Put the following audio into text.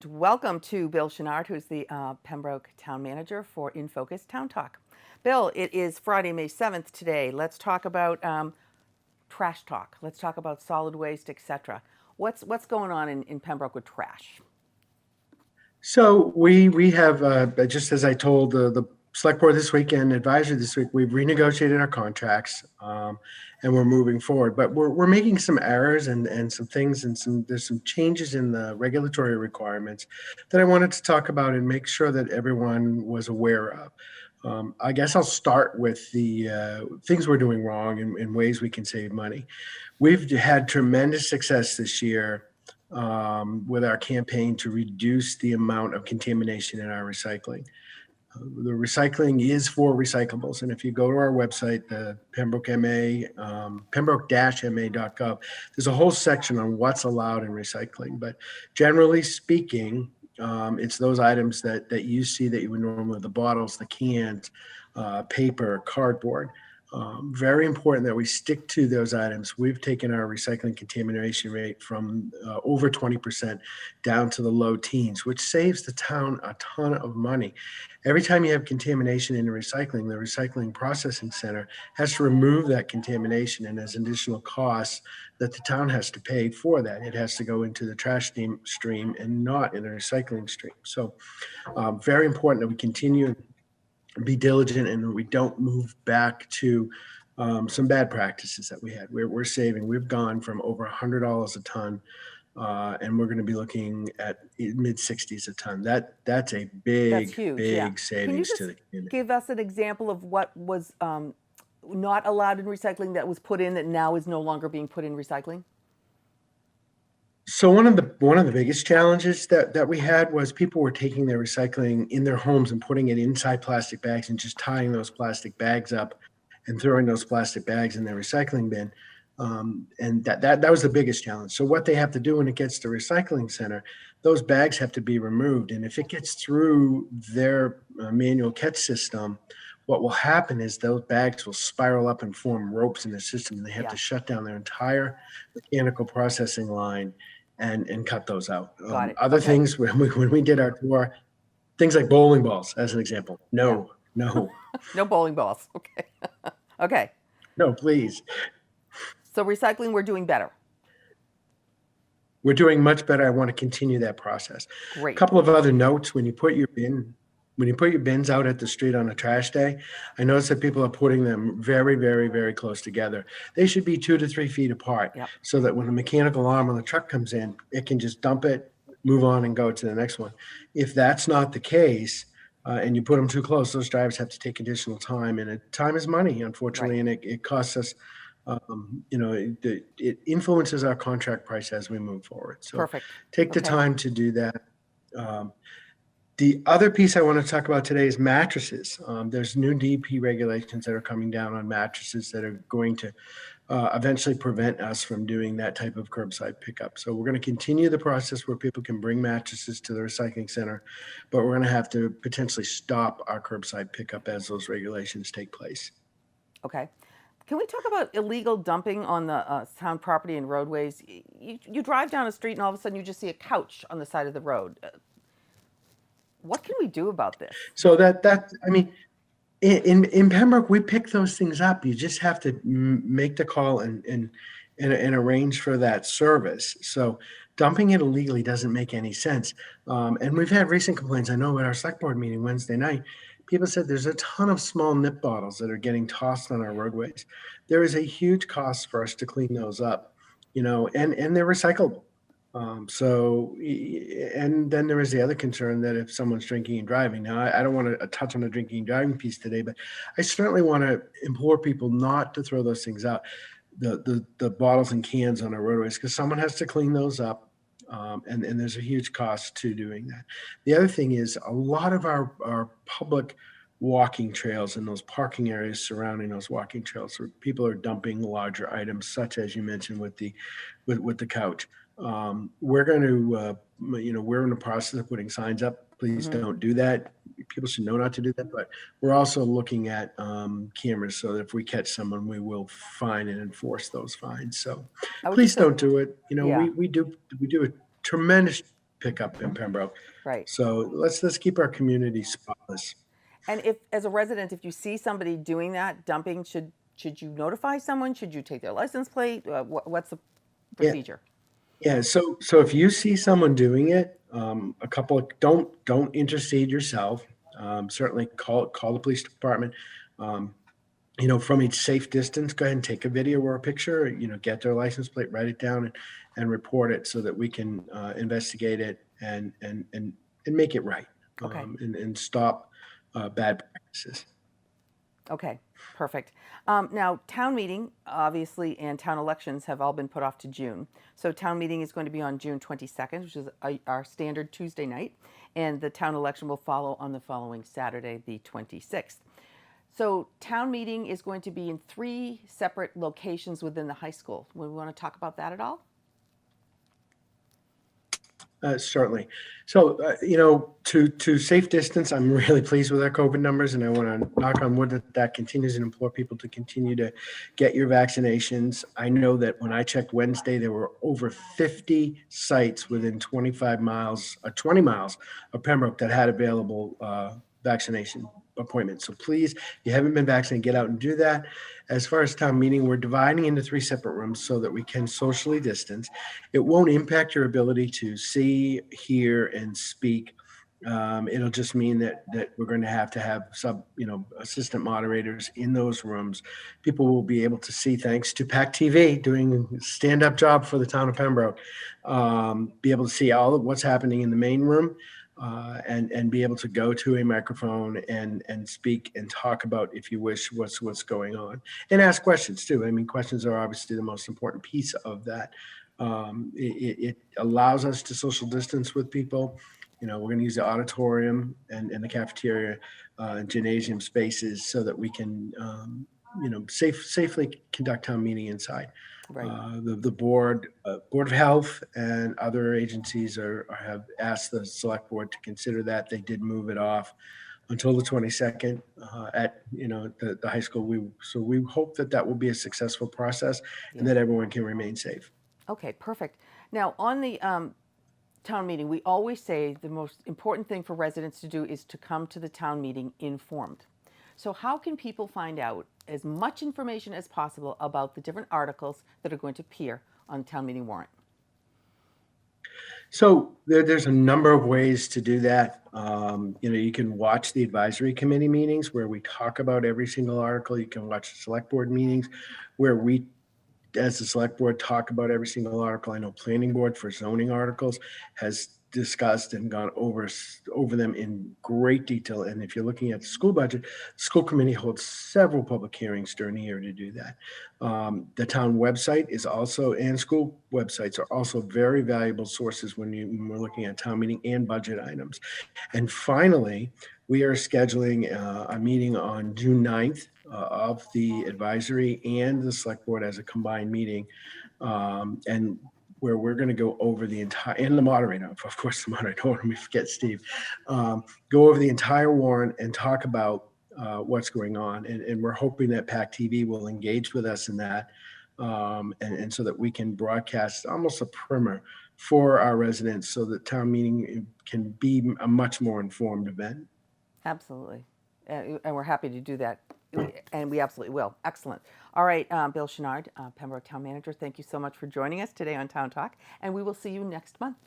Welcome to Bill Chenard, who's the Pembroke Town Manager for InFocus Town Talk. Bill, it is Friday, May 7th today. Let's talk about trash talk. Let's talk about solid waste, etc. What's going on in Pembroke with trash? So we have, just as I told the select board this week and advisory this week, we've renegotiated our contracts, and we're moving forward. But we're making some errors and some things, and there's some changes in the regulatory requirements that I wanted to talk about and make sure that everyone was aware of. I guess I'll start with the things we're doing wrong and ways we can save money. We've had tremendous success this year with our campaign to reduce the amount of contamination in our recycling. The recycling is for recyclables. And if you go to our website, the Pembroke MA, pembroke-ma.gov, there's a whole section on what's allowed in recycling. But generally speaking, it's those items that you see that you would normally, the bottles, the cans, paper, cardboard. Very important that we stick to those items. We've taken our recycling contamination rate from over 20% down to the low teens, which saves the town a ton of money. Every time you have contamination in the recycling processing center has to remove that contamination, and there's additional costs that the town has to pay for that. It has to go into the trash stream and not in the recycling stream. So very important that we continue be diligent and we don't move back to some bad practices that we had. We're saving. We've gone from over $100 a ton, and we're going to be looking at mid 60s a ton. That's a That's big, huge. big savings Can you to the just community. give us an example of what was not allowed in recycling that was put in that now is no longer being put in recycling? So one of the biggest challenges that we had was people were taking their recycling in their homes and putting it inside plastic bags and just tying those plastic bags up and throwing those plastic bags in their recycling bin. And that was the biggest challenge. So what they have to do when it gets to recycling center, those bags have to be removed. And if it gets through their manual catch system, what will happen is those bags will spiral up and form ropes in the system, and they have to shut down their entire mechanical processing line and cut those out. Got it. Other Okay. things when we did our tour, things like bowling balls, as an example. No, No bowling balls. Okay. Okay. no, please. So recycling, we're doing better. We're doing much better. I want to continue that process. A Great. couple of other notes: when you put your bins out at the street on a trash day, I notice that people are putting them very, very, very close together. They should be 2 to 3 feet apart, so that when a mechanical arm on the truck comes in, it can just dump it, move on, and go to the next one. If that's not the case, and you put them too close, those drivers have to take additional time, and time is money, unfortunately, and it costs us. It influences our contract price as we move forward. So Perfect. take the time to do that. The other piece I want to talk about today is mattresses. There's new DEP regulations that are coming down on mattresses that are going to eventually prevent us from doing that type of curbside pickup. So we're going to continue the process where people can bring mattresses to the recycling center, but we're going to have to potentially stop our curbside pickup as those regulations take place. Okay. Can we talk about illegal dumping on the town property and roadways? You drive down a street and all of a sudden you just see a couch on the side of the road. What can we do about this? So I mean, in Pembroke, we pick those things up. You just have to make the call and arrange for that service. So dumping it illegally doesn't make any sense. And we've had recent complaints. I know at our select board meeting Wednesday night, people said there's a ton of small nip bottles that are getting tossed on our roadways. There is a huge cost for us to clean those up, and they're recyclable. And then there is the other concern that if someone's drinking and driving. Now, I don't want to touch on the drinking and driving piece today, but I certainly want to implore people not to throw those things out, the bottles and cans on our roadways, because someone has to clean those up. And there's a huge cost to doing that. The other thing is a lot of our public walking trails and those parking areas surrounding those walking trails where people are dumping larger items, such as you mentioned with the couch. We're going to, we're in the process of putting signs up. Please don't do that. People should know not to do that, but we're also looking at cameras so that if we catch someone, we will fine and enforce those fines. So please don't do it. We do a tremendous pick up in Pembroke. Right. So let's keep our community spotless. And if, as a resident, if you see somebody doing that, dumping, should you notify someone? Should you take their license plate? What's the Yeah, procedure? yeah. So if you see someone doing it, a couple of don't intercede yourself. Certainly call the police department. Um, from a safe distance, go ahead and take a video or a picture. Get their license plate, write it down, and report it so that we can investigate it and make it right, Okay. and stop bad practices. Okay, perfect. Now, town meeting, obviously, and town elections have all been put off to June. So town meeting is going to be on June 22nd, which is our standard Tuesday night, and the town election will follow on the following Saturday, the 26th. So town meeting is going to be in 3 separate locations within the high school. We want to talk about that at all? Certainly. So, to safe distance, I'm really pleased with our COVID numbers, and I want to knock on wood that continues and implore people to continue to get your vaccinations. I know that when I checked Wednesday, there were over 50 sites within 20 miles of Pembroke that had available vaccination appointments. So please, if you haven't been vaccinated, get out and do that. As far as town meeting, we're dividing into 3 separate rooms so that we can socially distance. It won't impact your ability to see, hear, and speak. It'll just mean that we're going to have assistant moderators in those rooms. People will be able to see, thanks to PACTV doing a stand-up job for the town of Pembroke, be able to see all of what's happening in the main room. And be able to go to a microphone and speak and talk about, if you wish, what's going on, and ask questions too. I mean, questions are obviously the most important piece of that. It allows us to social distance with people. We're going to use the auditorium and the cafeteria and gymnasium spaces so that we can safely conduct town meeting inside. Right. The board of health and other agencies have asked the select board to consider that. They did move it off until the 22nd at the high school. We hope that will be a successful process, and that everyone can remain safe. Okay, perfect. Now, on the town meeting, we always say the most important thing for residents to do is to come to the town meeting informed. So how can people find out as much information as possible about the different articles that are going to appear on town meeting warrant? So there's a number of ways to do that. You can watch the advisory committee meetings where we talk about every single article. You can watch the select board meetings where we, as the select board, talk about every single article. I know planning board for zoning articles has discussed and gone over them in great detail. And if you're looking at the school budget, school committee holds several public hearings during the year to do that. The town website is also, and school websites are also very valuable sources when we're looking at town meeting and budget items. And finally, we are scheduling a meeting on June 9th of the advisory and the select board as a combined meeting, and where we're going to go over the entire, and the moderator, of course, the moderator, don't want me to forget Steve, go over the entire warrant and talk about what's going on. And we're hoping that PACTV will engage with us in that, and so that we can broadcast almost a primer for our residents so that town meeting can be a much more informed event. Absolutely. And we're happy to do that. And we absolutely will. Excellent. All right, Bill Chenard, Pembroke Town Manager, thank you so much for joining us today on Town Talk. And we will see you next month.